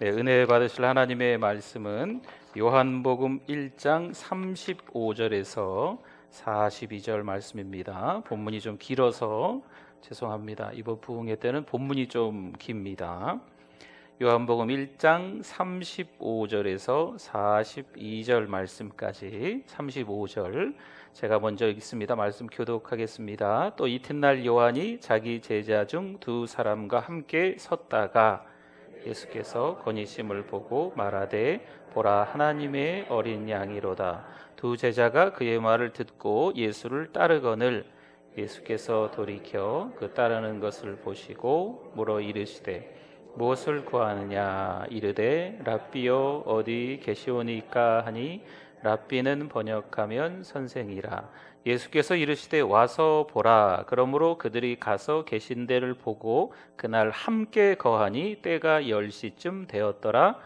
네, 은혜 받으실 하나님의 말씀은 요한복음 1장 35절에서 42절 말씀입니다. 본문이 좀 길어서 죄송합니다. 이번 부흥회 때는 본문이 좀 깁니다. 요한복음 1장 35절에서 42절 말씀까지 35절 제가 먼저 읽습니다. 말씀 교독하겠습니다. 또 이튿날 요한이 자기 제자 중 두 사람과 함께 섰다가 예수께서 건의심을 보고 말하되 보라 하나님의 어린 양이로다. 두 제자가 그의 말을 듣고 예수를 따르거늘 예수께서 돌이켜 그 따르는 것을 보시고 물어 이르시되 무엇을 구하느냐 이르되 랍비여 어디 계시오니까 하니 랍비는 번역하면 선생이라. 예수께서 이르시되 와서 보라. 그러므로 그들이 가서 계신 데를 보고 그날 함께 거하니 때가 10시쯤 되었더라.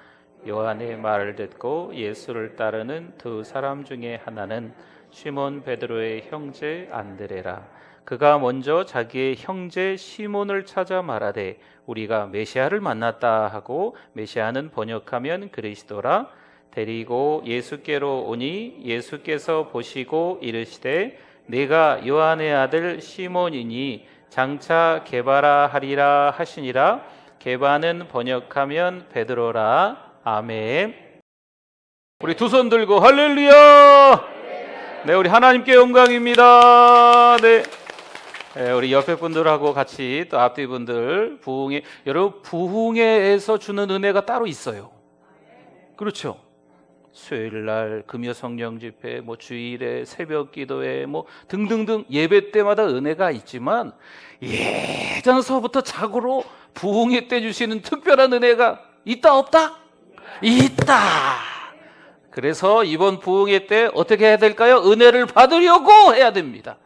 요한의 말을 듣고 예수를 따르는 두 사람 중에 하나는 시몬 베드로의 형제 안드레라. 그가 먼저 자기의 형제 시몬을 찾아 말하되 우리가 메시아를 만났다 하고 메시아는 번역하면 그리스도라. 데리고 예수께로 오니 예수께서 보시고 이르시되 네가 요한의 아들 시몬이니 장차 게바라 하리라 하시니라. 게바는 번역하면 베드로라. 아멘. 우리 두 손 들고 할렐루야. 네, 우리 하나님께 영광입니다. 네. 우리 옆에 분들하고 같이 또 앞뒤 분들 부흥회, 여러분 부흥회에서 주는 은혜가 따로 있어요. 그렇죠? 수요일 날 금요 성령 집회, 뭐 주일에 새벽 기도회, 뭐 등등등 예배 때마다 은혜가 있지만 예전서부터 자고로 부흥회 때 주시는 특별한 은혜가 있다 없다? 있다. 그래서 이번 부흥회 때 어떻게 해야 될까요? 은혜를 받으려고 해야 됩니다.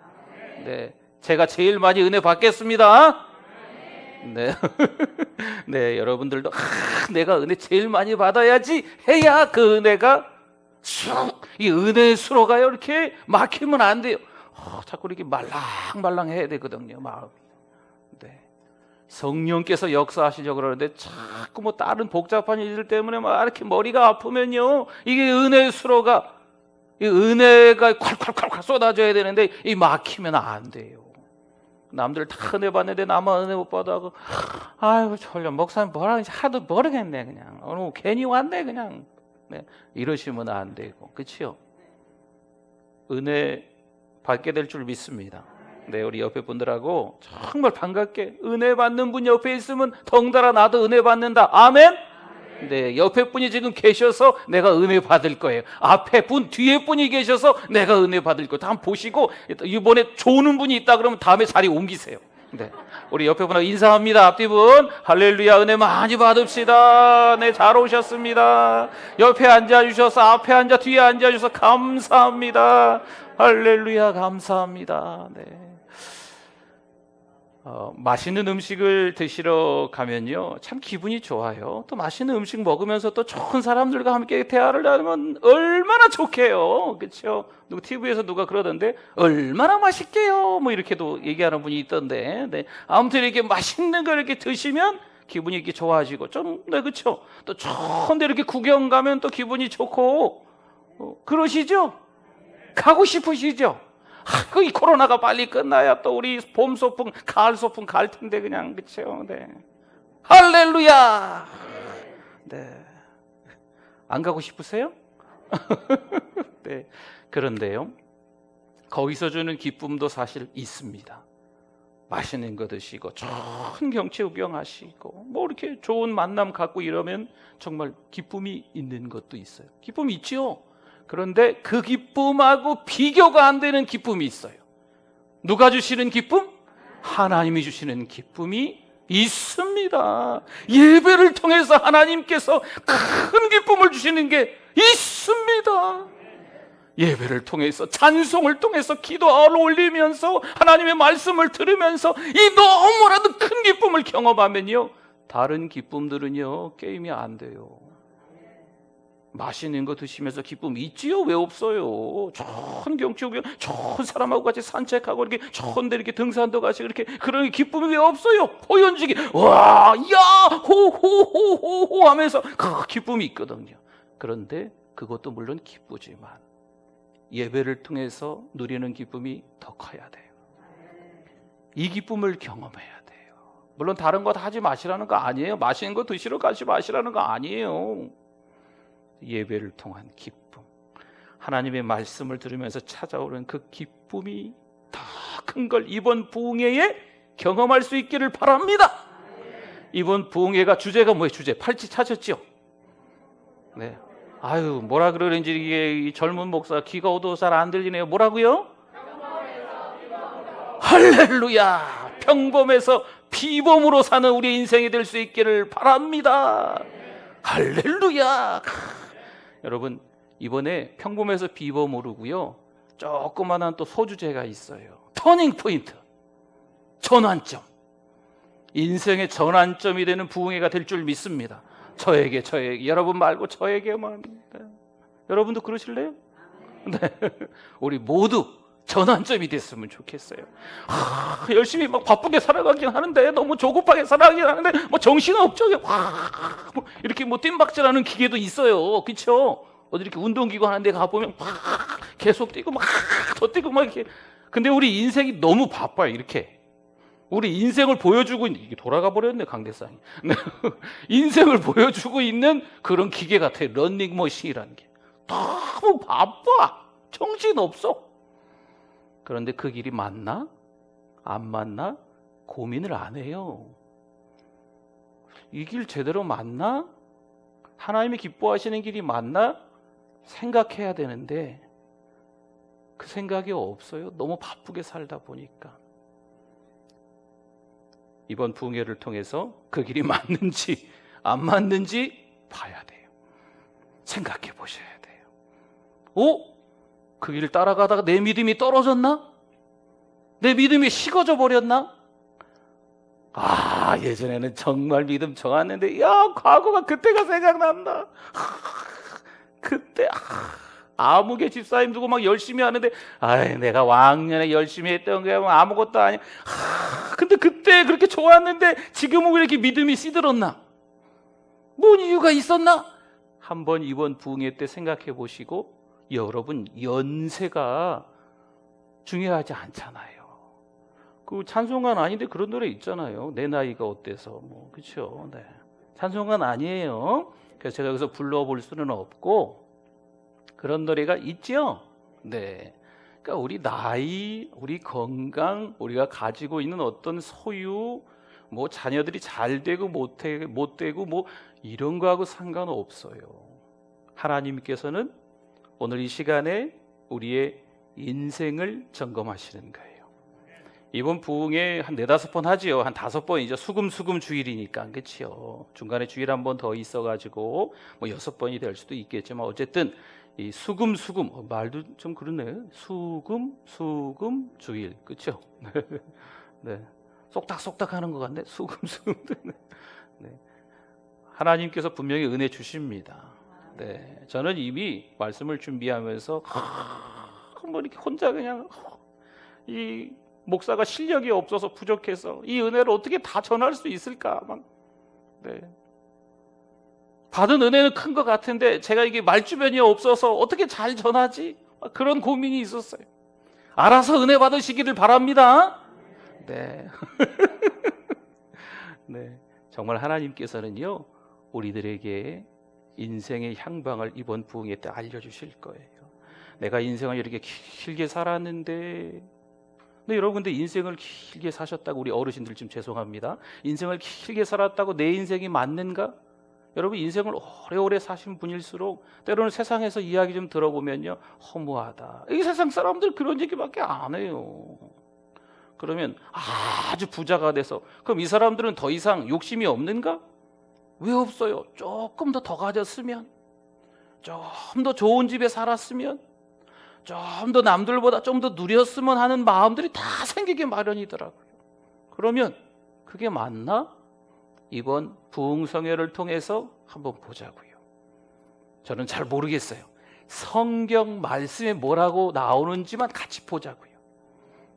네, 제가 제일 많이 은혜 받겠습니다. 네, 네, 여러분들도 내가 은혜 제일 많이 받아야지 해야 그 은혜가 이 은혜의 수로가요 이렇게 막히면 안 돼요. 자꾸 이렇게 말랑말랑 해야 되거든요, 마음이. 네, 성령께서 역사하시려고 그러는데 자꾸 뭐 다른 복잡한 일들 때문에 막 이렇게 머리가 아프면요, 이게 은혜의 수로가, 이 은혜가 콸콸콸콸 쏟아져야 되는데 이 막히면 안 돼요. 남들 다 은혜 받는데 나만 은혜 못 받아고 아이고 졸려 목사님 뭐라 하는지 하도 모르겠네 그냥 오늘 괜히 왔네 그냥. 네, 이러시면 안 되고, 그렇죠? 은혜 받게 될 줄 믿습니다. 네, 우리 옆에 분들하고 정말 반갑게 은혜 받는 분 옆에 있으면 덩달아 나도 은혜 받는다. 아멘. 네, 옆에 분이 지금 계셔서 내가 은혜 받을 거예요. 앞에 분, 뒤에 분이 계셔서 내가 은혜 받을 거예요. 한번 보시고 이번에 좋은 분이 있다 그러면 다음에 자리 옮기세요. 네, 우리 옆에 분하고 인사합니다. 앞뒤 분 할렐루야, 은혜 많이 받읍시다. 네, 잘 오셨습니다. 옆에 앉아주셔서 앞에 앉아 뒤에 앉아주셔서 감사합니다. 할렐루야, 감사합니다. 네. 맛있는 음식을 드시러 가면요 참 기분이 좋아요. 또 맛있는 음식 먹으면서 또 좋은 사람들과 함께 대화를 나누면 얼마나 좋게요, 그렇죠? 누구 TV에서 누가 그러던데 얼마나 맛있게요 뭐 이렇게도 얘기하는 분이 있던데. 네, 아무튼 이렇게 맛있는 걸 이렇게 드시면 기분이 이렇게 좋아지고 좀, 네, 그렇죠? 또 좋은 데 이렇게 구경 가면 또 기분이 좋고 그러시죠? 가고 싶으시죠? 이 코로나가 빨리 끝나야 또 우리 봄 소풍, 가을 소풍 갈 텐데 그냥, 그렇죠? 네. 할렐루야. 네. 안 가고 싶으세요? 네. 그런데요, 거기서 주는 기쁨도 사실 있습니다. 맛있는 거 드시고 좋은 경치 구경하시고 뭐 이렇게 좋은 만남 갖고 이러면 정말 기쁨이 있는 것도 있어요. 기쁨이 있죠. 그런데 그 기쁨하고 비교가 안 되는 기쁨이 있어요. 누가 주시는 기쁨? 하나님이 주시는 기쁨이 있습니다. 예배를 통해서 하나님께서 큰 기쁨을 주시는 게 있습니다. 예배를 통해서, 찬송을 통해서, 기도를 올리면서, 하나님의 말씀을 들으면서 이 너무나도 큰 기쁨을 경험하면요, 다른 기쁨들은요 게임이 안 돼요. 맛있는 거 드시면서 기쁨 있지요? 왜 없어요? 좋은 경치 오면 좋은 사람하고 같이 산책하고 이렇게 좋은 데 이렇게 등산도 가시고 이렇게 그런 기쁨이 왜 없어요? 호연지기 와, 야, 호호호호호 하면서 그 기쁨이 있거든요. 그런데 그것도 물론 기쁘지만 예배를 통해서 누리는 기쁨이 더 커야 돼요. 이 기쁨을 경험해야 돼요. 물론 다른 거 다 하지 마시라는 거 아니에요. 맛있는 거 드시러 가지 마시라는 거 아니에요. 예배를 통한 기쁨, 하나님의 말씀을 들으면서 찾아오는 그 기쁨이 더 큰 걸 이번 부흥회에 경험할 수 있기를 바랍니다. 이번 부흥회가 주제가 뭐예요? 주제 팔찌 찾았죠? 네. 아유, 뭐라 그러는지 이게 젊은 목사 귀가 어두워 잘 안 들리네요. 뭐라고요? 할렐루야! 평범해서 비범으로 사는 우리 인생이 될 수 있기를 바랍니다. 할렐루야! 여러분, 이번에 평범해서 비범으로고요, 조그만한 또 소주제가 있어요. 터닝 포인트, 전환점. 인생의 전환점이 되는 부흥회가 될 줄 믿습니다. 저에게 여러분 말고 저에게만. 네. 여러분도 그러실래요? 네. 우리 모두 전환점이 됐으면 좋겠어요. 열심히 막 바쁘게 살아가긴 하는데, 너무 조급하게 살아가긴 하는데 뭐 정신 없죠. 뭐 이렇게 뭐 뜀박질하는 기계도 있어요. 그렇죠? 어디 이렇게 운동기구 하는 데 가보면 막 계속 뛰고 막 더 뛰고 막 이렇게. 근데 우리 인생이 너무 바빠요. 이렇게 우리 인생을 보여주고 있는, 이게 돌아가 버렸네 강대상이. 인생을 보여주고 있는 그런 기계 같아요. 런닝머신이라는 게 너무 바빠, 정신 없어. 그런데 그 길이 맞나? 안 맞나? 고민을 안 해요. 이 길 제대로 맞나? 하나님이 기뻐하시는 길이 맞나? 생각해야 되는데 그 생각이 없어요. 너무 바쁘게 살다 보니까. 이번 부흥회를 통해서 그 길이 맞는지 안 맞는지 봐야 돼요. 생각해 보셔야 돼요. 그 길을 따라가다가 내 믿음이 떨어졌나? 내 믿음이 식어져 버렸나? 예전에는 정말 믿음 좋았는데, 과거가 그때가 생각난다. 그때 아무개 집사님 두고 막 열심히 하는데, 내가 왕년에 열심히 했던 게 아무것도 아니야. 근데 그때 그렇게 좋았는데 지금은 왜 이렇게 믿음이 시들었나? 뭔 이유가 있었나? 한번 이번 부흥회 때 생각해 보시고, 여러분 연세가 중요하지 않잖아요. 그 찬송가는 아닌데 그런 노래 있잖아요. 내 나이가 어때서 뭐, 그렇죠? 네. 찬송가는 아니에요. 그래서 제가 여기서 불러볼 수는 없고 그런 노래가 있죠. 네. 그러니까 우리 나이, 우리 건강, 우리가 가지고 있는 어떤 소유, 뭐 자녀들이 잘 되고 못 되고 뭐 이런 거하고 상관없어요. 하나님께서는 오늘 이 시간에 우리의 인생을 점검하시는 거예요. 이번 부흥회 한 4-5번 하지요. 한 5번이죠. 수금 주일이니까. 그렇죠. 중간에 주일 한 번 더 있어가지고 뭐 6번이 될 수도 있겠지만, 어쨌든 이 수금 말도 좀 그러네. 수금 주일. 그렇죠. 네. 쏙닥쏙닥 하는 것 같네. 수금. 네. 하나님께서 분명히 은혜 주십니다. 네. 저는 이미 말씀을 준비하면서 뭐 이렇게 혼자 그냥 이 목사가 실력이 없어서 부족해서 이 은혜를 어떻게 다 전할 수 있을까? 네. 받은 은혜는 큰 것 같은데 제가 이게 말주변이 없어서 어떻게 잘 전하지? 그런 고민이 있었어요. 알아서 은혜 받으시기를 바랍니다. 네. 네. 정말 하나님께서는요, 우리들에게 인생의 향방을 이번 부흥회 때 알려주실 거예요. 내가 인생을 이렇게 길게 살았는데, 여러분, 근데 인생을 길게 사셨다고, 우리 어르신들 좀 죄송합니다. 인생을 길게 살았다고 내 인생이 맞는가? 여러분, 인생을 오래오래 사신 분일수록 때로는 세상에서 이야기 좀 들어보면요, 허무하다. 이 세상 사람들 그런 얘기밖에 안 해요. 그러면 아주 부자가 돼서, 그럼 이 사람들은 더 이상 욕심이 없는가? 왜 없어요? 조금 더 가졌으면, 좀 더 좋은 집에 살았으면, 좀 더 남들보다 좀 더 누렸으면 하는 마음들이 다 생기게 마련이더라고요. 그러면 그게 맞나? 이번 부흥성회를 통해서 한번 보자고요. 저는 잘 모르겠어요. 성경 말씀에 뭐라고 나오는지만 같이 보자고요.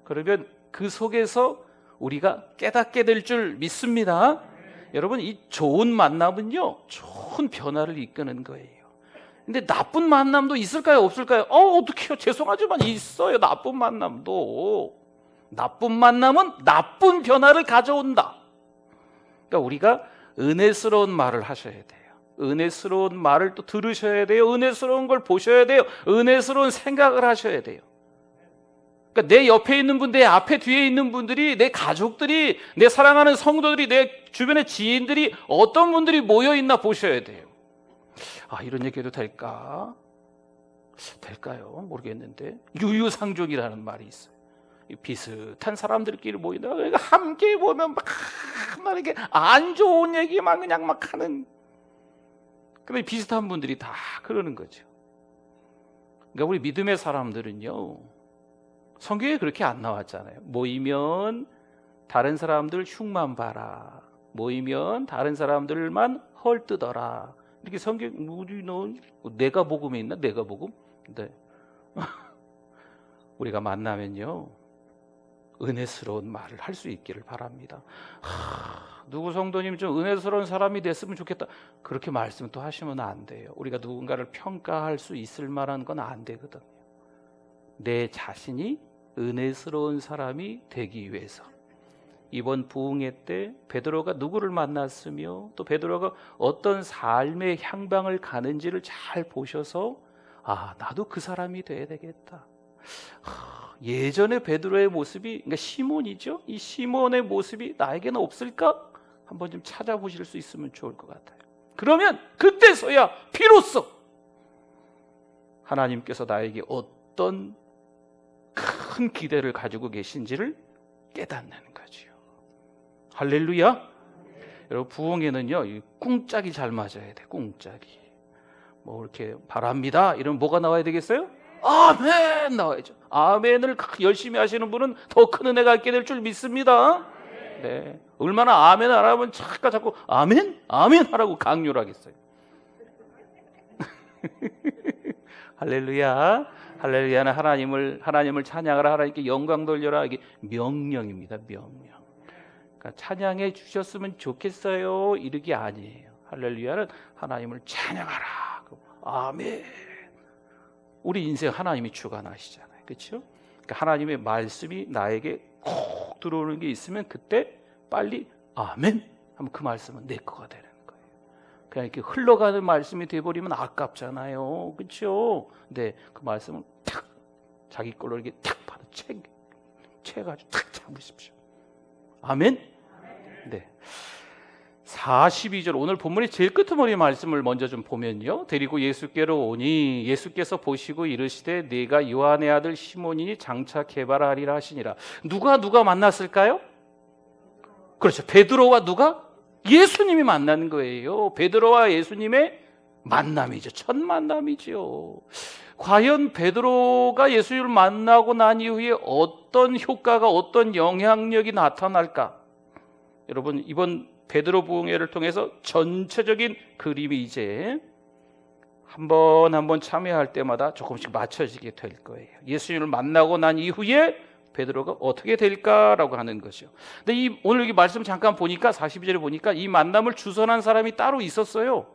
그러면 그 속에서 우리가 깨닫게 될 줄 믿습니다. 여러분, 이 좋은 만남은요, 좋은 변화를 이끄는 거예요. 근데 나쁜 만남도 있을까요? 없을까요? 어떡해요? 죄송하지만 있어요. 나쁜 만남도. 나쁜 만남은 나쁜 변화를 가져온다. 그러니까 우리가 은혜스러운 말을 하셔야 돼요. 은혜스러운 말을 또 들으셔야 돼요. 은혜스러운 걸 보셔야 돼요. 은혜스러운 생각을 하셔야 돼요. 그러니까 내 옆에 있는 분, 내 앞에 뒤에 있는 분들이, 내 가족들이, 내 사랑하는 성도들이, 내 주변의 지인들이 어떤 분들이 모여있나 보셔야 돼요. 이런 얘기해도 될까? 될까요? 모르겠는데 유유상종이라는 말이 있어요. 비슷한 사람들끼리 모인다. 그러니까 함께 보면 막 이렇게 안 좋은 얘기만 그냥 막 하는. 근데 비슷한 분들이 다 그러는 거죠. 그러니까 우리 믿음의 사람들은요, 성경에 그렇게 안 나왔잖아요. 모이면 다른 사람들 흉만 봐라. 모이면 다른 사람들만 헐뜯어라. 이렇게 성경, 우리는 내가 복음에 있나? 내가 복음? 네. 우리가 만나면요, 은혜스러운 말을 할 수 있기를 바랍니다. 누구 성도님 좀 은혜스러운 사람이 됐으면 좋겠다. 그렇게 말씀 또 하시면 안 돼요. 우리가 누군가를 평가할 수 있을 만한 건 안 되거든요. 내 자신이 은혜스러운 사람이 되기 위해서. 이번 부흥회 때 베드로가 누구를 만났으며 또 베드로가 어떤 삶의 향방을 가는지를 잘 보셔서 나도 그 사람이 돼야 되겠다. 예전에 베드로의 모습이, 그러니까 시몬이죠. 이 시몬의 모습이 나에게는 없을까? 한번 좀 찾아보실 수 있으면 좋을 것 같아요. 그러면 그때서야 비로소 하나님께서 나에게 어떤 큰 기대를 가지고 계신지를 깨닫는 거죠. 할렐루야. 여러분, 부흥에는요, 꿍짝이 잘 맞아야 돼. 꿍짝이. 뭐 이렇게 바랍니다 이러면 뭐가 나와야 되겠어요? 아멘 나와야죠. 아멘을 열심히 하시는 분은 더 큰 은혜가 있게 될 줄 믿습니다. 네, 얼마나 아멘 안 하면 자꾸 아멘 아멘 하라고 강요를 하겠어요. 할렐루야. 할렐루야는 하나님을 찬양하라, 하나님께 영광 돌려라, 이게 명령입니다. 명령. 그러니까 찬양해 주셨으면 좋겠어요 이렇게 아니에요. 할렐루야는 하나님을 찬양하라. 아멘. 우리 인생 하나님이 주관하시잖아요. 그렇죠? 그러니까 하나님의 말씀이 나에게 콕 들어오는 게 있으면 그때 빨리 아멘 하면 그 말씀은 내 거가 되는 거예요. 그냥 이렇게 흘러가는 말씀이 돼버리면 아깝잖아요. 그렇죠? 근데 그 말씀을 탁 자기 걸로 이렇게 탁 받아 채가지고 탁 잡으십시오. 아멘? 네. 42절, 오늘 본문의 제일 끄트머리 말씀을 먼저 좀 보면요, 데리고 예수께로 오니 예수께서 보시고 이르시되 네가 요한의 아들 시몬이니 장차 개발하리라 하시니라. 누가 만났을까요? 그렇죠. 베드로와 누가? 예수님이 만난 거예요. 베드로와 예수님의 만남이죠. 첫 만남이죠. 과연 베드로가 예수님을 만나고 난 이후에 어떤 효과가, 어떤 영향력이 나타날까? 여러분, 이번 베드로 부흥회를 통해서 전체적인 그림이 이제 한 번 참여할 때마다 조금씩 맞춰지게 될 거예요. 예수님을 만나고 난 이후에 베드로가 어떻게 될까라고 하는 거죠. 근데 오늘 여기 말씀 잠깐 보니까 42절에 보니까 이 만남을 주선한 사람이 따로 있었어요.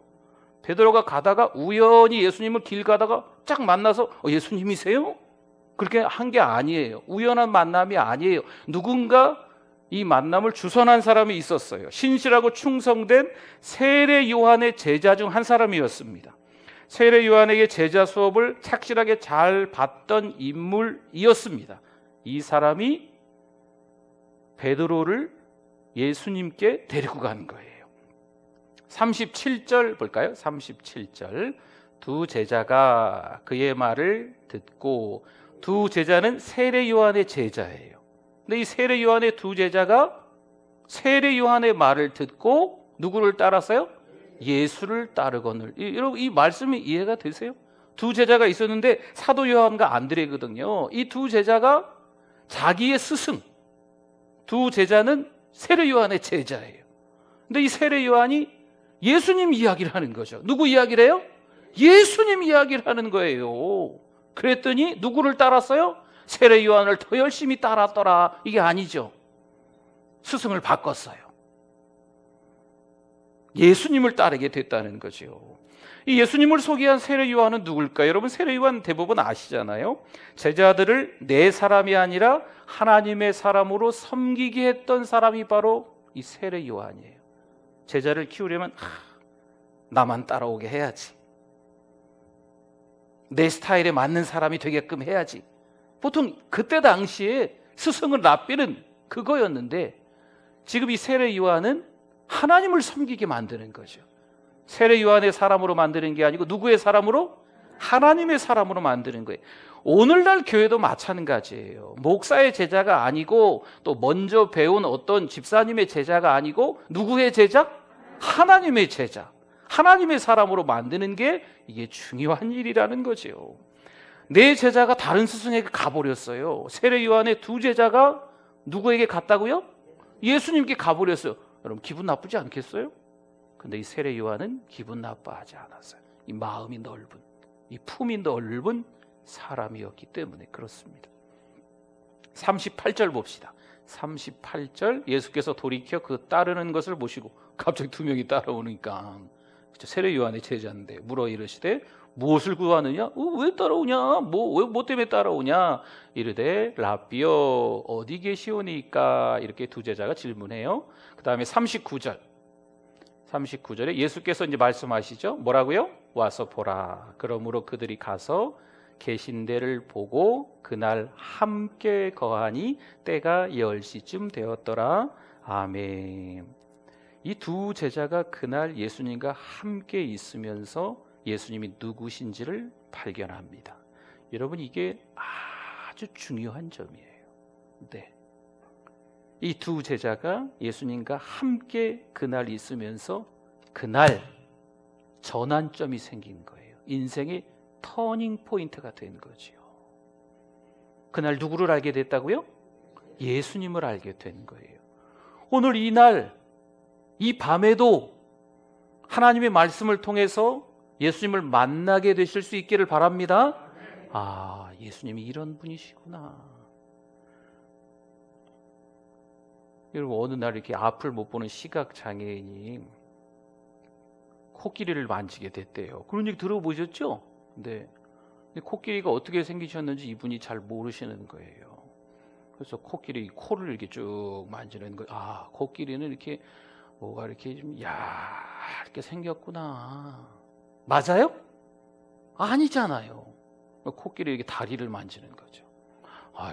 베드로가 가다가 우연히 예수님을 길 가다가 쫙 만나서 예수님이세요? 그렇게 한 게 아니에요. 우연한 만남이 아니에요. 누군가 이 만남을 주선한 사람이 있었어요. 신실하고 충성된 세례 요한의 제자 중 한 사람이었습니다. 세례 요한에게 제자 수업을 착실하게 잘 받던 인물이었습니다. 이 사람이 베드로를 예수님께 데리고 간 거예요. 37절 볼까요? 37절. 두 제자가 그의 말을 듣고, 두 제자는 세례 요한의 제자예요. 근데 이 세례 요한의 두 제자가 세례 요한의 말을 듣고 누구를 따랐어요? 예수를 따르거늘. 여러분, 이 말씀이 이해가 되세요? 두 제자가 있었는데 사도 요한과 안드레거든요. 이 두 제자가 자기의 스승, 두 제자는 세례 요한의 제자예요. 근데 이 세례 요한이 예수님 이야기를 하는 거죠. 누구 이야기를 해요? 예수님 이야기를 하는 거예요. 그랬더니 누구를 따랐어요? 세례 요한을 더 열심히 따랐더라. 이게 아니죠. 스승을 바꿨어요. 예수님을 따르게 됐다는 거죠. 이 예수님을 소개한 세례 요한은 누굴까요? 여러분, 세례 요한 대부분 아시잖아요. 제자들을 내 사람이 아니라 하나님의 사람으로 섬기게 했던 사람이 바로 이 세례 요한이에요. 제자를 키우려면 나만 따라오게 해야지, 내 스타일에 맞는 사람이 되게끔 해야지. 보통 그때 당시에 스승을 납비는 그거였는데, 지금 이 세례 요한은 하나님을 섬기게 만드는 거죠. 세례 요한의 사람으로 만드는 게 아니고 누구의 사람으로? 하나님의 사람으로 만드는 거예요. 오늘날 교회도 마찬가지예요. 목사의 제자가 아니고 또 먼저 배운 어떤 집사님의 제자가 아니고 누구의 제자? 하나님의 제자, 하나님의 사람으로 만드는 게 이게 중요한 일이라는 거죠. 내 제자가 다른 스승에게 가버렸어요. 세례 요한의 두 제자가 누구에게 갔다고요? 예수님께 가버렸어요. 여러분, 기분 나쁘지 않겠어요? 근데 이 세례 요한은 기분 나빠하지 않았어요. 이 마음이 넓은, 이 품이 넓은 사람이었기 때문에 그렇습니다. 38절 봅시다. 38절, 예수께서 돌이켜 그 따르는 것을 보시고, 갑자기 두 명이 따라오니까, 세례 요한의 제자인데 물어 이르시되 무엇을 구하느냐? 왜 따라오냐? 뭐 때문에 따라오냐? 이르되 라비여 어디 계시오니까? 이렇게 두 제자가 질문해요. 그 다음에 39절에 예수께서 이제 말씀하시죠. 뭐라고요? 와서 보라. 그러므로 그들이 가서 계신 데를 보고 그날 함께 거하니 때가 10시쯤 되었더라. 아멘. 이 두 제자가 그날 예수님과 함께 있으면서 예수님이 누구신지를 발견합니다. 여러분, 이게 아주 중요한 점이에요. 네. 이 두 제자가 예수님과 함께 그날 있으면서 그날 전환점이 생긴 거예요. 인생의 터닝 포인트가 된 거죠. 그날 누구를 알게 됐다고요? 예수님을 알게 된 거예요. 오늘 이날, 이 밤에도 하나님의 말씀을 통해서 예수님을 만나게 되실 수 있기를 바랍니다. 예수님이 이런 분이시구나. 여러분, 어느 날 이렇게 앞을 못 보는 시각장애인이 코끼리를 만지게 됐대요. 그런 얘기 들어보셨죠? 네. 코끼리가 어떻게 생기셨는지 이분이 잘 모르시는 거예요. 그래서 코끼리 코를 이렇게 쭉 만지는 거예요. 코끼리는 이렇게 뭐가 이렇게 좀 얇게 생겼구나. 맞아요? 아니잖아요. 코끼리 이렇게 다리를 만지는 거죠.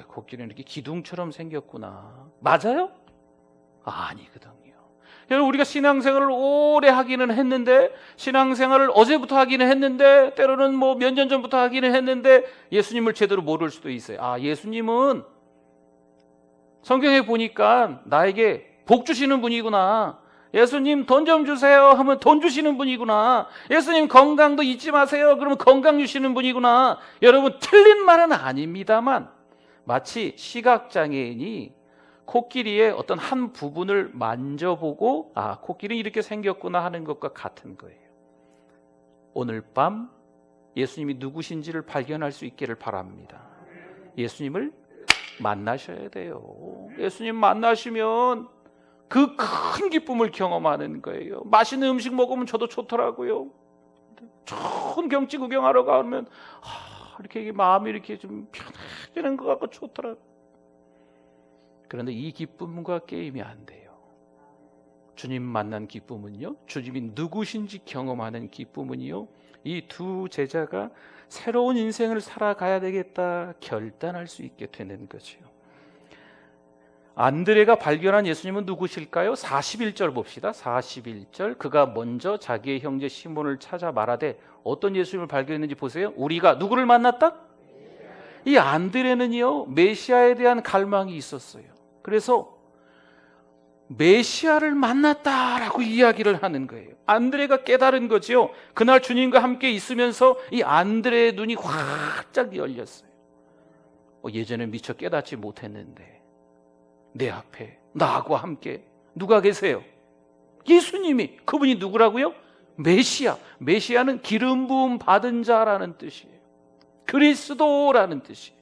코끼리는 이렇게 기둥처럼 생겼구나. 맞아요? 아니거든요. 여러분, 우리가 신앙생활을 오래 하기는 했는데, 신앙생활을 어제부터 하기는 했는데, 때로는 뭐 몇 년 전부터 하기는 했는데 예수님을 제대로 모를 수도 있어요. 예수님은 성경에 보니까 나에게 복 주시는 분이구나. 예수님 돈 좀 주세요 하면 돈 주시는 분이구나. 예수님 건강도 잊지 마세요 그러면 건강 주시는 분이구나. 여러분, 틀린 말은 아닙니다만 마치 시각장애인이 코끼리의 어떤 한 부분을 만져보고 코끼리는 이렇게 생겼구나 하는 것과 같은 거예요. 오늘 밤 예수님이 누구신지를 발견할 수 있기를 바랍니다. 예수님을 만나셔야 돼요. 예수님 만나시면 그 큰 기쁨을 경험하는 거예요. 맛있는 음식 먹으면 저도 좋더라고요. 좋은 경치 구경하러 가면 이렇게 마음이 이렇게 좀 편해지는 것 같고 좋더라고요. 그런데 이 기쁨과 게임이 안 돼요. 주님 만난 기쁨은요, 주님이 누구신지 경험하는 기쁨은요, 이 두 제자가 새로운 인생을 살아가야 되겠다 결단할 수 있게 되는 거죠. 안드레가 발견한 예수님은 누구실까요? 41절 봅시다. 41절. 그가 먼저 자기의 형제 시몬을 찾아 말하되, 어떤 예수님을 발견했는지 보세요. 우리가 누구를 만났다? 이 안드레는요, 메시아에 대한 갈망이 있었어요. 그래서 메시아를 만났다라고 이야기를 하는 거예요. 안드레가 깨달은 거지요. 그날 주님과 함께 있으면서 이 안드레의 눈이 활짝 열렸어요. 예전에 미처 깨닫지 못했는데 내 앞에 나하고 함께 누가 계세요? 예수님이. 그분이 누구라고요? 메시아, 메시아는 기름 부음 받은 자라는 뜻이에요. 그리스도라는 뜻이에요.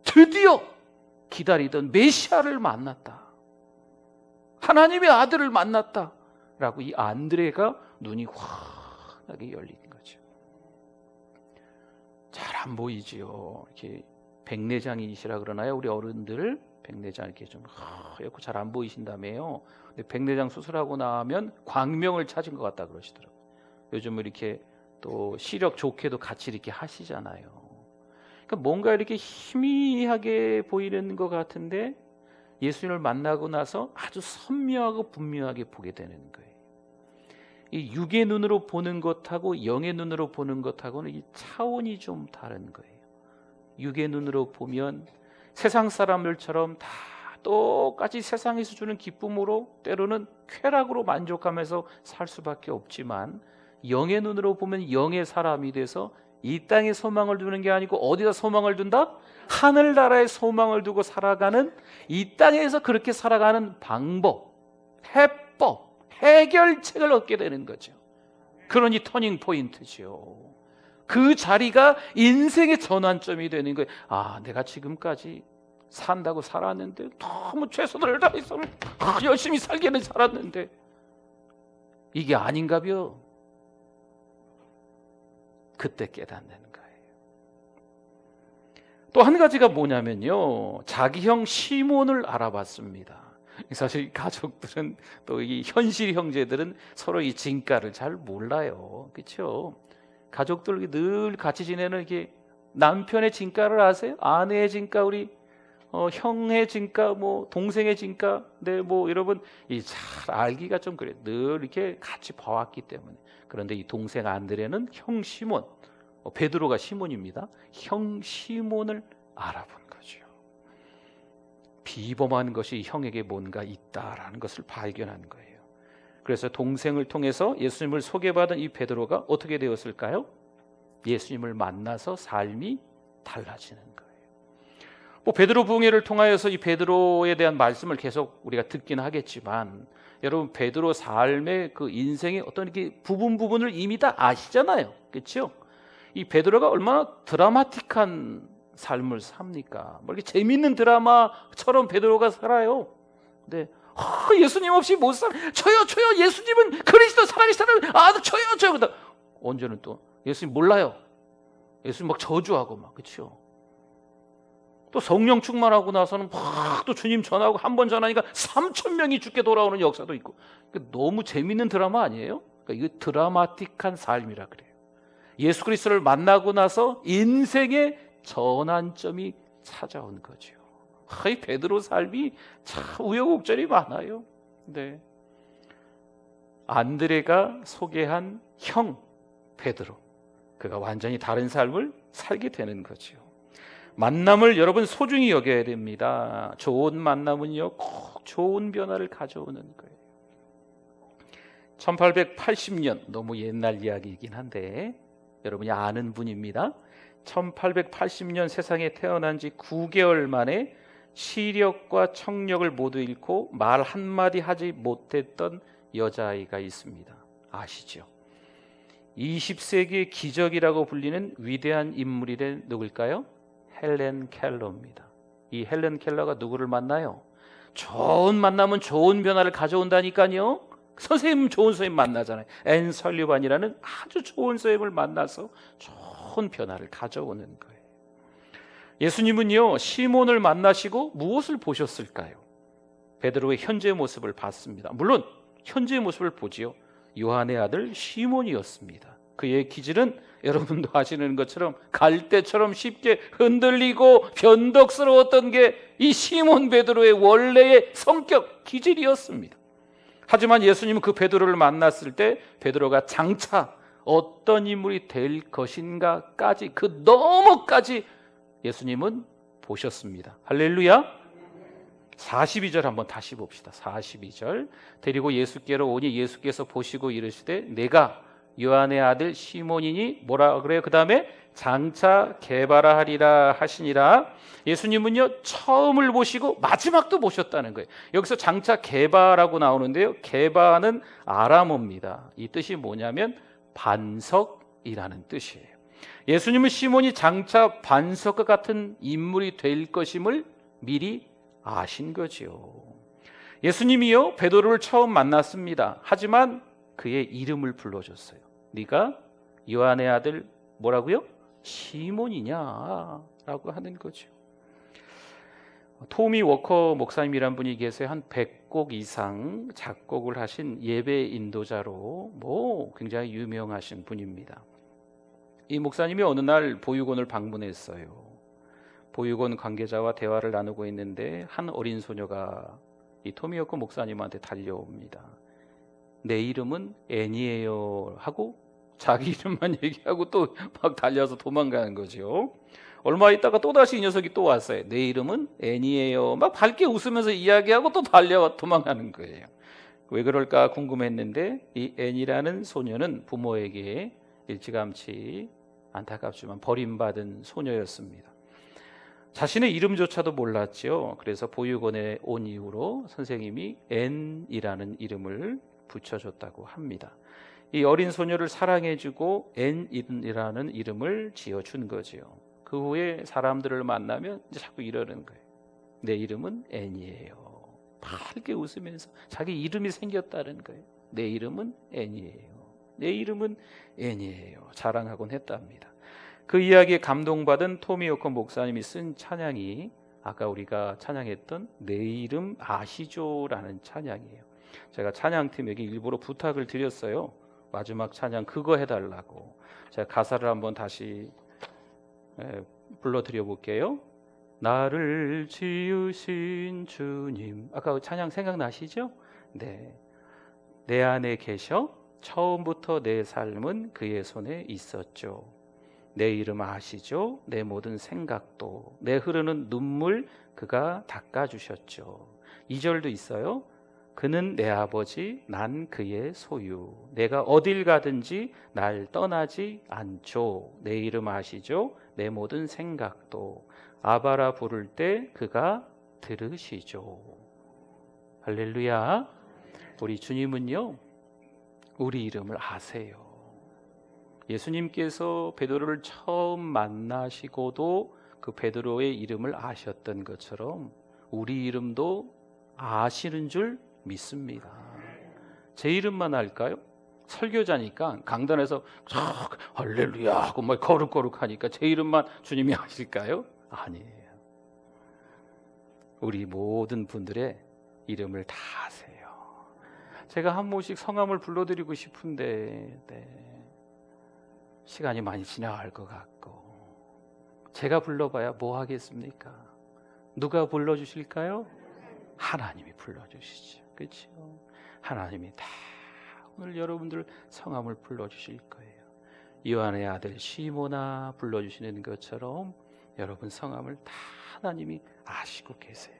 드디어 기다리던 메시아를 만났다. 하나님의 아들을 만났다. 라고 이 안드레가 눈이 환하게 열린 거죠. 잘 안 보이지요. 이렇게 백내장이시라 그러나요? 우리 어른들 백내장 이렇게 좀 하얗고 잘 안 보이신다며요. 근데 백내장 수술하고 나면 광명을 찾은 것 같다 그러시더라고요. 요즘 이렇게 또 시력 좋게도 같이 이렇게 하시잖아요. 그러니까 뭔가 이렇게 희미하게 보이는 것 같은데 예수님을 만나고 나서 아주 선명하고 분명하게 보게 되는 거예요. 이 육의 눈으로 보는 것하고 영의 눈으로 보는 것하고는 이 차원이 좀 다른 거예요. 육의 눈으로 보면 세상 사람들처럼 다 똑같이 세상에서 주는 기쁨으로 때로는 쾌락으로 만족하면서 살 수밖에 없지만 영의 눈으로 보면 영의 사람이 돼서 이 땅에 소망을 두는 게 아니고 어디다 소망을 둔다? 하늘나라에 소망을 두고 살아가는, 이 땅에서 그렇게 살아가는 방법, 해법, 해결책을 얻게 되는 거죠. 그러니 터닝 포인트죠. 그 자리가 인생의 전환점이 되는 거예요. 아, 내가 지금까지 산다고 살았는데 너무 최선을 다해서 열심히 살기는 살았는데 이게 아닌가벼. 그때 깨닫는 거예요. 또 한 가지가 뭐냐면요, 자기 형 시몬을 알아봤습니다. 사실 가족들은 또 이 현실 형제들은 서로 이 진가를 잘 몰라요. 그렇죠? 가족들 늘 같이 지내는 이게 남편의 진가를 아세요? 아내의 진가, 우리 형의 진가, 뭐 동생의 진가, 네, 뭐 여러분 이 잘 알기가 좀 그래. 늘 이렇게 같이 봐왔기 때문에. 그런데 이 동생 안드레는 형 시몬, 베드로가 시몬입니다. 형 시몬을 알아본 거죠. 비범한 것이 형에게 뭔가 있다라는 것을 발견한 거예요. 그래서 동생을 통해서 예수님을 소개받은 이 베드로가 어떻게 되었을까요? 예수님을 만나서 삶이 달라지는 거예요. 뭐 베드로 부흥회를 통하여서 이 베드로에 대한 말씀을 계속 우리가 듣긴 하겠지만, 여러분 베드로 삶의 그 인생의 어떤 이렇게 부분을 이미 다 아시잖아요. 그렇죠? 이 베드로가 얼마나 드라마틱한 삶을 삽니까? 뭐 이렇게 재밌는 드라마처럼 베드로가 살아요. 근데 예수님 없이 못 살아. 저요 예수님은 그리스도 살아계신 사람. 저요. 그러다 언제는 또 예수님 몰라요. 예수님 막 저주하고 막, 그렇죠? 또 성령 충만하고 나서는 막 또 주님 전하고, 한 번 전하니까 3,000명이 죽게 돌아오는 역사도 있고. 너무 재밌는 드라마 아니에요? 그러니까 이거 드라마틱한 삶이라 그래요. 예수 그리스도를 만나고 나서 인생의 전환점이 찾아온 거죠. 이 베드로 삶이 참 우여곡절이 많아요. 네. 안드레가 소개한 형 베드로, 그가 완전히 다른 삶을 살게 되는 거죠. 만남을 여러분 소중히 여겨야 됩니다. 좋은 만남은요 꼭 좋은 변화를 가져오는 거예요. 1880년, 너무 옛날 이야기이긴 한데 여러분이 아는 분입니다. 1880년 세상에 태어난 지 9개월 만에 시력과 청력을 모두 잃고 말 한마디 하지 못했던 여자아이가 있습니다. 아시죠? 20세기의 기적이라고 불리는 위대한 인물이 누굴까요? 헬렌 켈러입니다. 이 헬렌 켈러가 누구를 만나요? 좋은 만남은 좋은 변화를 가져온다니까요. 선생님, 좋은 선생님 만나잖아요. 앤 설리반이라는 아주 좋은 선생님을 만나서 좋은 변화를 가져오는 거예요. 예수님은요 시몬을 만나시고 무엇을 보셨을까요? 베드로의 현재 모습을 봤습니다. 물론 현재 모습을 보지요. 요한의 아들 시몬이었습니다. 그의 기질은 여러분도 아시는 것처럼 갈대처럼 쉽게 흔들리고 변덕스러웠던 게 이 시몬 베드로의 원래의 성격, 기질이었습니다. 하지만 예수님은 그 베드로를 만났을 때 베드로가 장차 어떤 인물이 될 것인가까지, 그 너머까지 예수님은 보셨습니다. 할렐루야. 42절 한번 다시 봅시다. 42절. 데리고 예수께로 오니 예수께서 보시고 이르시되 내가 요한의 아들 시몬이니 뭐라 그래요? 그 다음에 장차 개바라 하시니라. 예수님은요 처음을 보시고 마지막도 보셨다는 거예요. 여기서 장차 개바라고 나오는데요, 개바는 아람어입니다. 이 뜻이 뭐냐면 반석이라는 뜻이에요. 예수님은 시몬이 장차 반석과 같은 인물이 될 것임을 미리 아신 거지요. 예수님이요 베드로를 처음 만났습니다. 하지만 그의 이름을 불러줬어요. 네가 요한의 아들 뭐라고요? 시몬이냐 라고 하는 거죠. 토미 워커 목사님이란 분이 계세요. 한 100곡 이상 작곡을 하신 예배 인도자로 굉장히 유명하신 분입니다. 이 목사님이 어느 날 보육원을 방문했어요. 보육원 관계자와 대화를 나누고 있는데 한 어린 소녀가 이 토미 워커 목사님한테 달려옵니다. 내 이름은 애니예요 하고 자기 이름만 얘기하고 또 막 달려서 도망가는 거죠. 얼마 있다가 또다시 이 녀석이 또 왔어요. 내 이름은 애니예요. 막 밝게 웃으면서 이야기하고 또 달려 도망가는 거예요. 왜 그럴까 궁금했는데 이 애니라는 소녀는 부모에게 일찌감치 안타깝지만 버림받은 소녀였습니다. 자신의 이름조차도 몰랐죠. 그래서 보육원에 온 이후로 선생님이 앤이라는 이름을 붙여줬다고 합니다. 이 어린 소녀를 사랑해주고 앤이라는 이름을 지어준 거지요. 그 후에 사람들을 만나면 이제 자꾸 이러는 거예요. 내 이름은 앤이에요. 밝게 웃으면서 자기 이름이 생겼다는 거예요. 내 이름은 앤이에요. 내 이름은 앤이에요. 자랑하곤 했답니다. 그 이야기에 감동받은 토미 워커 목사님이 쓴 찬양이 아까 우리가 찬양했던 내 이름 아시죠라는 찬양이에요. 제가 찬양팀에게 일부러 부탁을 드렸어요. 마지막 찬양 그거 해달라고. 제가 가사를 한번 다시 불러드려 볼게요. 나를 지으신 주님. 아까 찬양 생각나시죠? 네. 내 안에 계셔 처음부터 내 삶은 그의 손에 있었죠. 내 이름 아시죠? 내 모든 생각도 내 흐르는 눈물 그가 닦아주셨죠. 2절도 있어요. 그는 내 아버지 난 그의 소유. 내가 어딜 가든지 날 떠나지 않죠. 내 이름 아시죠? 내 모든 생각도 아바라 부를 때 그가 들으시죠. 할렐루야. 우리 주님은요 우리 이름을 아세요. 예수님께서 베드로를 처음 만나시고도 그 베드로의 이름을 아셨던 것처럼 우리 이름도 아시는 줄 믿습니다. 제 이름만 알까요? 설교자니까 강단에서 할렐루야 하고 막 거룩거룩 하니까 제 이름만 주님이 아실까요? 아니에요. 우리 모든 분들의 이름을 다 아세요. 제가 한 번씩 성함을 불러드리고 싶은데 시간이 많이 지나갈 것 같고 제가 불러봐야 뭐 하겠습니까? 누가 불러주실까요? 하나님이 불러주시죠. 그렇죠? 하나님이 다 오늘 여러분들 성함을 불러주실 거예요. 요한의 아들 시모나 불러주시는 것처럼 여러분 성함을 다 하나님이 아시고 계세요.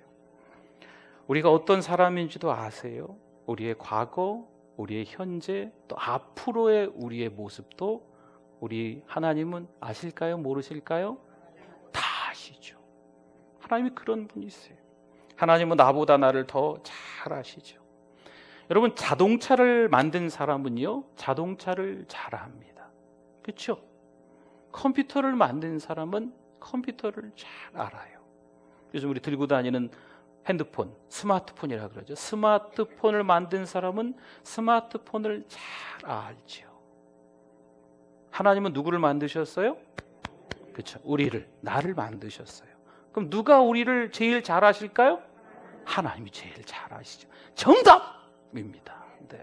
우리가 어떤 사람인지도 아세요. 우리의 과거, 우리의 현재, 또 앞으로의 우리의 모습도 우리 하나님은 아실까요? 모르실까요? 다 아시죠. 하나님이 그런 분이세요. 하나님은 나보다 나를 더 잘 아시죠. 여러분 자동차를 만든 사람은요 자동차를 잘 압니다. 그렇죠? 컴퓨터를 만든 사람은 컴퓨터를 잘 알아요. 요즘 우리 들고 다니는 핸드폰, 스마트폰이라 그러죠. 스마트폰을 만든 사람은 스마트폰을 잘 알죠. 하나님은 누구를 만드셨어요? 그렇죠. 우리를, 나를 만드셨어요. 그럼 누가 우리를 제일 잘 아실까요? 하나님이 제일 잘 아시죠. 정답입니다. 네.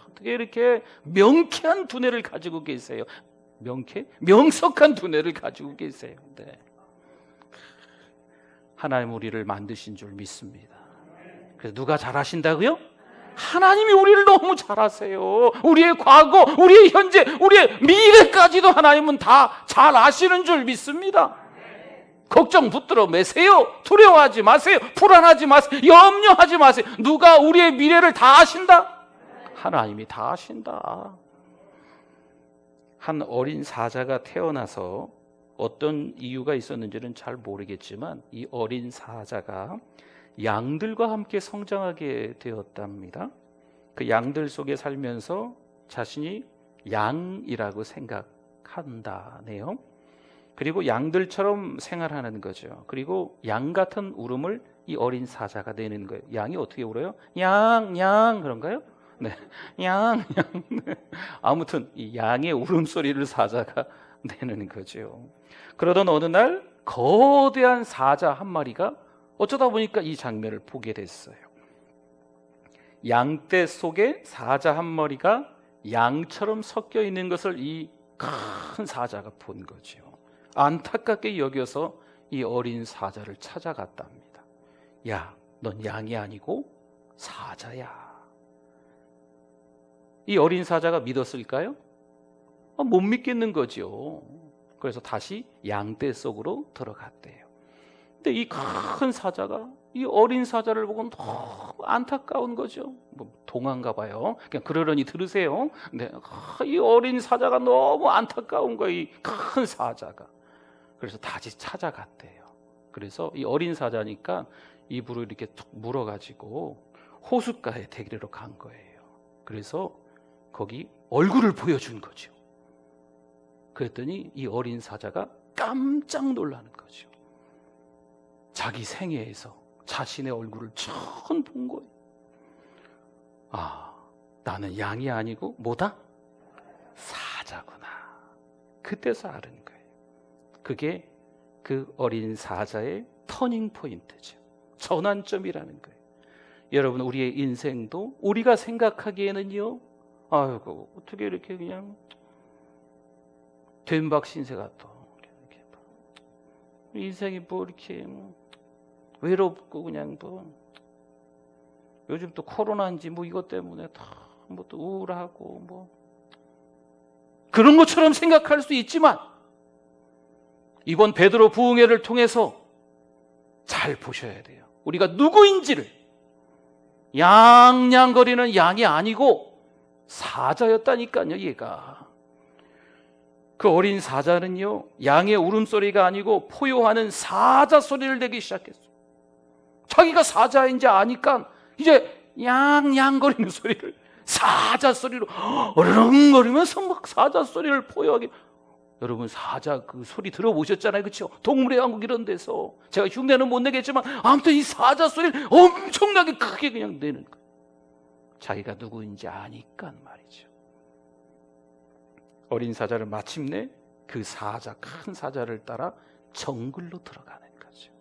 어떻게 이렇게 명쾌한 두뇌를 가지고 계세요? 명석한 두뇌를 가지고 계세요. 네. 하나님 우리를 만드신 줄 믿습니다. 그래서 누가 잘 아신다고요? 하나님이 우리를 너무 잘 아세요. 우리의 과거, 우리의 현재, 우리의 미래까지도 하나님은 다 잘 아시는 줄 믿습니다. 걱정 붙들어 매세요. 두려워하지 마세요. 불안하지 마세요. 염려하지 마세요. 누가 우리의 미래를 다 아신다? 하나님이 다 아신다. 한 어린 사자가 태어나서 어떤 이유가 있었는지는 잘 모르겠지만 이 어린 사자가 양들과 함께 성장하게 되었답니다. 그 양들 속에 살면서 자신이 양이라고 생각한다네요. 그리고 양들처럼 생활하는 거죠. 그리고 양 같은 울음을 이 어린 사자가 내는 거예요. 양이 어떻게 울어요? 양, 양 그런가요? 네, 양, 양. 아무튼 이 양의 울음소리를 사자가 내는 거죠. 그러던 어느 날 거대한 사자 한 마리가 어쩌다 보니까 이 장면을 보게 됐어요. 양떼 속에 사자 한 마리가 양처럼 섞여 있는 것을 이 큰 사자가 본 거죠. 안타깝게 여겨서 이 어린 사자를 찾아갔답니다. 야, 넌 양이 아니고 사자야. 이 어린 사자가 믿었을까요? 못 믿겠는 거죠. 그래서 다시 양떼 속으로 들어갔대요. 근데 이 큰 사자가 이 어린 사자를 보고 너무 안타까운 거죠. 뭐 동화인가 봐요. 그냥 그러려니 들으세요. 근데 이 어린 사자가 너무 안타까운 거예요. 이 큰 사자가. 그래서 다시 찾아갔대요. 그래서 이 어린 사자니까 입으로 이렇게 툭 물어가지고 호숫가에 데리러 간 거예요. 그래서 거기 얼굴을 보여준 거죠. 그랬더니 이 어린 사자가 깜짝 놀라는 거죠. 자기 생애에서 자신의 얼굴을 처음 본 거예요. 아, 나는 양이 아니고 뭐다? 사자구나. 그때서 알은 거예요. 그게 그 어린 사자의 터닝 포인트죠. 전환점이라는 거예요. 여러분, 우리의 인생도 우리가 생각하기에는요, 아이고 어떻게 이렇게 그냥 된박 신세가 또 이렇게 인생이 뭐 이렇게 외롭고 그냥 뭐 요즘 또 코로나인지 뭐 이것 때문에 다 뭐 또 우울하고 뭐 그런 것처럼 생각할 수 있지만 이번 베드로 부흥회를 통해서 잘 보셔야 돼요. 우리가 누구인지를. 양양거리는 양이 아니고 사자였다니까요. 얘가 그 어린 사자는요, 양의 울음소리가 아니고 포효하는 사자 소리를 내기 시작했어요. 자기가 사자인지 아니까 이제 양양거리는 소리를 사자 소리로 어르렁거리면서 막 사자 소리를 포효하게. 여러분, 사자 그 소리 들어보셨잖아요, 그렇죠? 동물의 왕국 이런 데서. 제가 흉내는 못 내겠지만 아무튼 이 사자 소리를 엄청나게 크게 그냥 내는 거예요. 자기가 누구인지 아니까 말이죠. 어린 사자를 마침내 그 사자, 큰 사자를 따라 정글로 들어가는 거죠.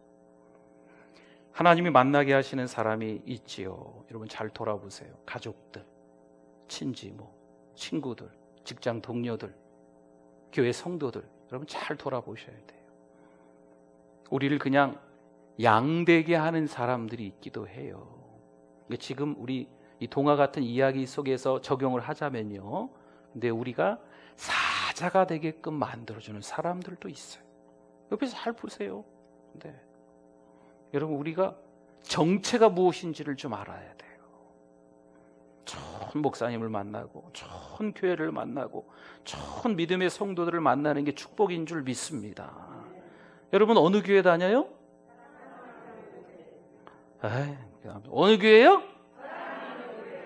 하나님이 만나게 하시는 사람이 있지요. 여러분 잘 돌아보세요. 가족들, 친지모, 친구들, 직장 동료들, 교회 성도들, 여러분 잘 돌아보셔야 돼요. 우리를 그냥 양되게 하는 사람들이 있기도 해요. 지금 우리 이 동화 같은 이야기 속에서 적용을 하자면요, 근데 우리가 사자가 되게끔 만들어주는 사람들도 있어요. 옆에서 잘 보세요. 네. 여러분, 우리가 정체가 무엇인지를 좀 알아야 돼요. 좋은 목사님을 만나고 좋은 교회를 만나고 좋은 믿음의 성도들을 만나는 게 축복인 줄 믿습니다. 여러분 어느 교회 다녀요? 에이, 어느 교회요?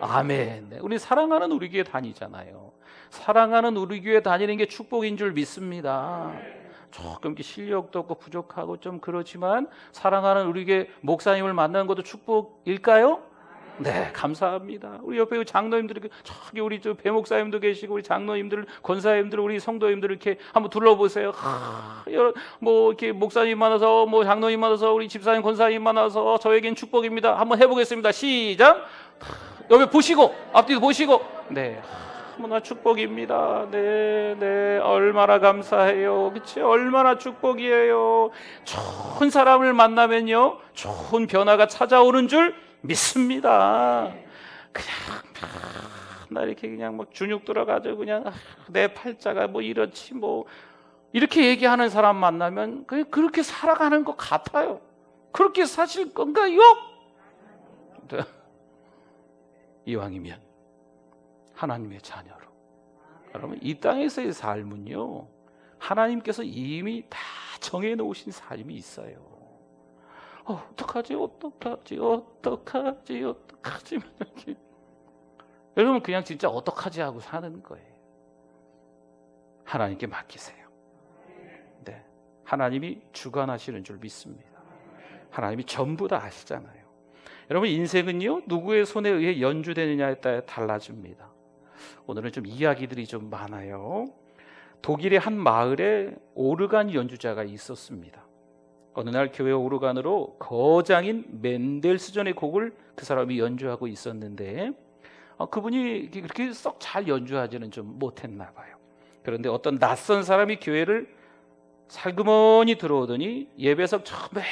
아멘. 우리 사랑하는 우리 교회 다니잖아요. 사랑하는 우리 교회 다니는 게 축복인 줄 믿습니다. 조금 실력도 없고 부족하고 좀 그렇지만 사랑하는 우리 교회 목사님을 만나는 것도 축복일까요? 네, 감사합니다. 우리 옆에 장로님들, 저기 우리 배 목사님도 계시고 우리 장로님들, 권사님들, 우리 성도님들 이렇게 한번 둘러보세요. 뭐 이렇게 목사님 많아서, 뭐 장로님 많아서, 우리 집사님, 권사님 많아서 저에겐 축복입니다. 한번 해보겠습니다. 시작. 옆에 보시고, 앞뒤도 보시고, 네. 너무나 축복입니다. 네, 네, 얼마나 감사해요. 그치? 얼마나 축복이에요. 좋은 사람을 만나면요, 좋은 변화가 찾아오는 줄 믿습니다. 그냥 나 이렇게 그냥 막 근육 들어가지고 그냥 내 팔자가 뭐 이렇지 뭐 이렇게 얘기하는 사람 만나면 그냥 그렇게 살아가는 것 같아요. 그렇게 사실 건가요? 이왕이면 하나님의 자녀로 여러분, 이 땅에서의 삶은요, 하나님께서 이미 다 정해놓으신 삶이 있어요. 어떡하지? 여러분, 그냥 진짜 어떡하지 하고 사는 거예요. 하나님께 맡기세요. 네, 하나님이 주관하시는 줄 믿습니다. 하나님이 전부 다 아시잖아요. 여러분, 인생은요, 누구의 손에 의해 연주되느냐에 따라 달라집니다. 오늘은 좀 이야기들이 좀 많아요. 독일의 한 마을에 오르간 연주자가 있었습니다. 어느 날 교회 오르간으로 거장인 멘델스존의 곡을 그 사람이 연주하고 있었는데 그분이 그렇게 썩 잘 연주하지는 좀 못했나 봐요. 그런데 어떤 낯선 사람이 교회를 살그머니 들어오더니 예배석 맨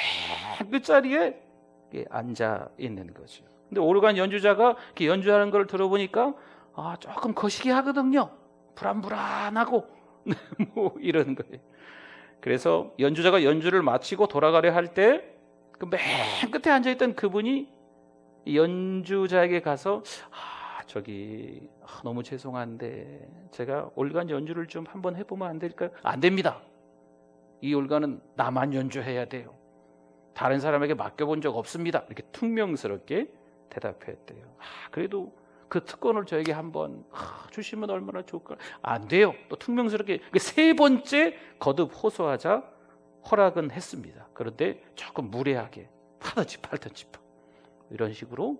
끝자리에 앉아 있는 거죠. 근데 오르간 연주자가 이렇게 연주하는 걸 들어보니까 조금 거시기 하거든요. 불안불안하고 뭐 이러는 거예요. 그래서 연주자가 연주를 마치고 돌아가려 할 때 그 맨 끝에 앉아있던 그분이 연주자에게 가서 너무 죄송한데 제가 올간 연주를 좀 한번 해보면 안 될까요? 안 됩니다. 이 올간은 나만 연주해야 돼요. 다른 사람에게 맡겨본 적 없습니다. 이렇게 퉁명스럽게 대답했대요. 그래도 그 특권을 저에게 한번 주시면 얼마나 좋을까? 안 돼요. 또 퉁명스럽게 세 번째 거듭 호소하자 허락은 했습니다. 그런데 조금 무례하게 하든지 팔든지 이런 식으로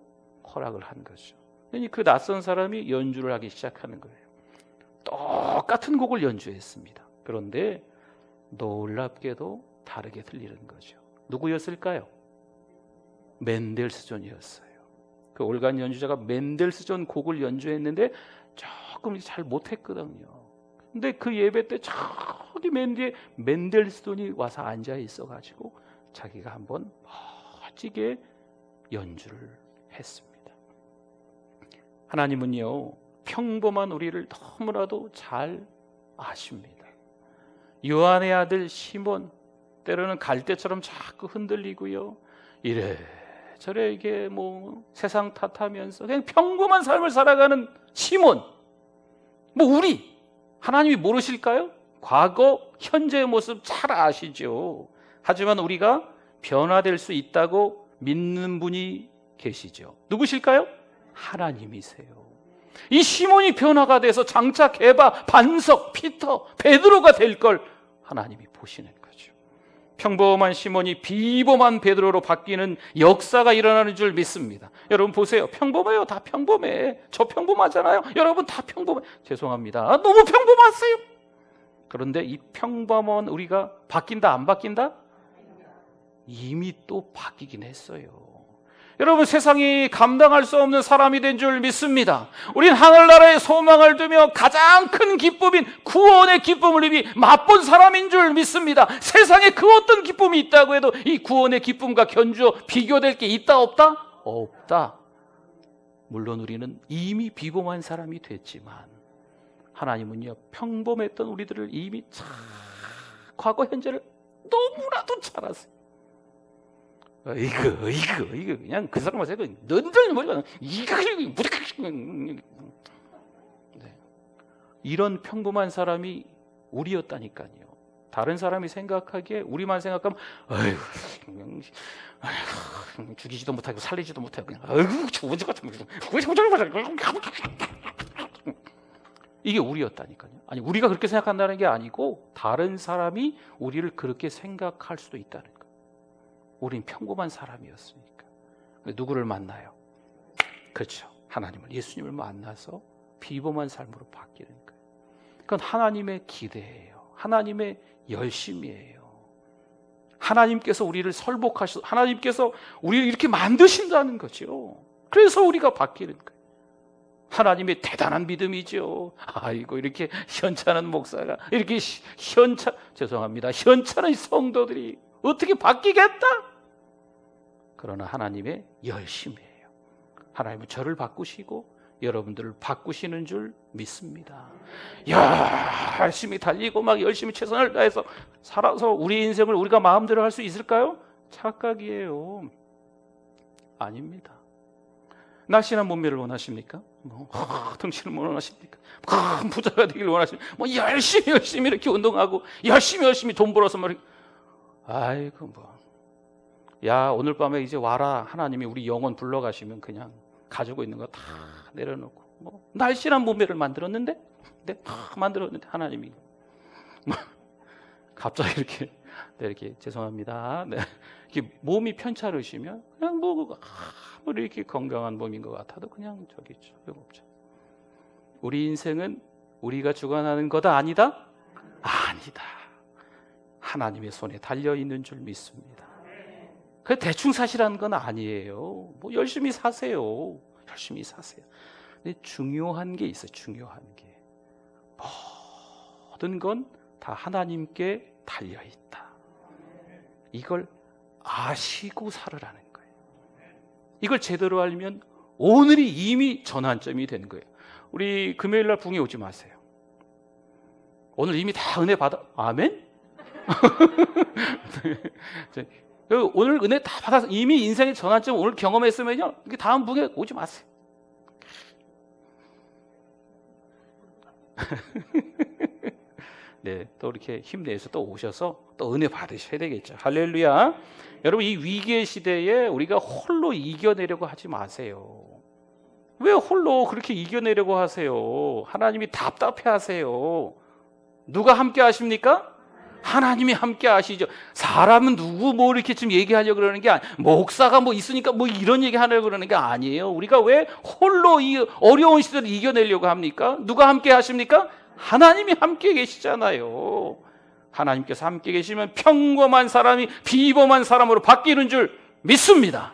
허락을 한 거죠. 그 낯선 사람이 연주를 하기 시작하는 거예요. 똑같은 곡을 연주했습니다. 그런데 놀랍게도 다르게 들리는 거죠. 누구였을까요? 멘델스존이었어요. 그 올간 연주자가 멘델스존 곡을 연주했는데 조금 잘 못했거든요. 근데 그 예배 때 저기 맨 뒤에 멘델스존이 와서 앉아 있어가지고 자기가 한번 멋지게 연주를 했습니다. 하나님은요, 평범한 우리를 너무나도 잘 아십니다. 요한의 아들 시몬, 때로는 갈대처럼 자꾸 흔들리고요, 이래저래 이게 세상 탓하면서 그냥 평범한 삶을 살아가는 시몬, 우리 하나님이 모르실까요? 과거, 현재의 모습 잘 아시죠. 하지만 우리가 변화될 수 있다고 믿는 분이 계시죠. 누구실까요? 하나님이세요. 이 시몬이 변화가 돼서 장차 게바, 반석, 피터, 베드로가 될 걸 하나님이 보시는 거죠. 평범한 시몬이 비범한 베드로로 바뀌는 역사가 일어나는 줄 믿습니다. 여러분 보세요. 평범해요. 다 평범해. 저 평범하잖아요. 여러분 다 평범해. 죄송합니다. 너무 평범하세요. 그런데 이 평범한 우리가 바뀐다, 안 바뀐다? 이미 또 바뀌긴 했어요. 여러분, 세상이 감당할 수 없는 사람이 된 줄 믿습니다. 우린 하늘나라에 소망을 두며 가장 큰 기쁨인 구원의 기쁨을 이미 맛본 사람인 줄 믿습니다. 세상에 그 어떤 기쁨이 있다고 해도 이 구원의 기쁨과 견주어 비교될 게 있다 없다? 없다. 물론 우리는 이미 비범한 사람이 됐지만 하나님은요, 평범했던 우리들을 이미 과거 현재를 너무나도 잘 아세요. 이거 그냥 그 사람만 생각 넌들 머리가 이거 이런 평범한 사람이 우리였다니까요. 다른 사람이 생각하기에 우리만 생각하면 죽이지도 못하고 살리지도 못하고 그냥 저번주 같은 거 이게 우리였다니까요. 아니, 우리가 그렇게 생각한다는 게 아니고 다른 사람이 우리를 그렇게 생각할 수도 있다는 거예요. 우린 평범한 사람이었으니까. 누구를 만나요? 그렇죠. 하나님을, 예수님을 만나서 비범한 삶으로 바뀌는 거예요. 그건 하나님의 기대예요. 하나님의 열심이에요. 하나님께서 우리를 설복하셔서 하나님께서 우리를 이렇게 만드신다는 거죠. 그래서 우리가 바뀌는 거예요. 하나님의 대단한 믿음이죠. 아이고, 이렇게 현찮은 목사가, 이렇게 현찮은 성도들이 어떻게 바뀌겠다? 그러나 하나님의 열심이에요. 하나님은 저를 바꾸시고 여러분들을 바꾸시는 줄 믿습니다. 열심히 달리고 막 열심히 최선을 다해서 살아서 우리 인생을 우리가 마음대로 할 수 있을까요? 착각이에요. 아닙니다. 날씬한 몸매를 원하십니까? 덩치를 원하십니까? 큰 부자가 되길 원하십니까? 열심히 이렇게 운동하고 열심히 돈 벌어서 말이야. 아이고 야, 오늘 밤에 이제 와라. 하나님이 우리 영혼 불러가시면 그냥 가지고 있는 거 다 내려놓고 날씬한 몸매를 만들었는데 하나님이 갑자기 이렇게 죄송합니다. 네. 이렇게 몸이 편찮으시면 그냥 아무리 이렇게 건강한 몸인 것 같아도 그냥 저기 소용없죠. 우리 인생은 우리가 주관하는 거다 아니다? 아니다. 하나님의 손에 달려 있는 줄 믿습니다. 그 대충 사시라는 건 아니에요. 열심히 사세요. 열심히 사세요. 근데 중요한 게 있어요. 중요한 게 모든 건 다 하나님께 달려 있다. 이걸 아시고 살으라는 거예요. 이걸 제대로 알면 오늘이 이미 전환점이 되는 거예요. 우리 금요일 날 붕에 오지 마세요. 오늘 이미 다 은혜 받아. 아멘? 오늘 은혜 다 받아서 이미 인생의 전환점 오늘 경험했으면요, 다음 붕에 오지 마세요. 네, 또 이렇게 힘내서 또 오셔서 또 은혜 받으셔야 되겠죠. 할렐루야. 여러분, 이 위기의 시대에 우리가 홀로 이겨내려고 하지 마세요. 왜 홀로 그렇게 이겨내려고 하세요? 하나님이 답답해 하세요. 누가 함께 하십니까? 하나님이 함께 하시죠. 사람은 누구 이렇게 지금 얘기하려고 그러는 게 목사가 있으니까 이런 얘기 하려고 그러는 게 아니에요. 우리가 왜 홀로 이 어려운 시대를 이겨내려고 합니까? 누가 함께 하십니까? 하나님이 함께 계시잖아요. 하나님께서 함께 계시면 평범한 사람이 비범한 사람으로 바뀌는 줄 믿습니다.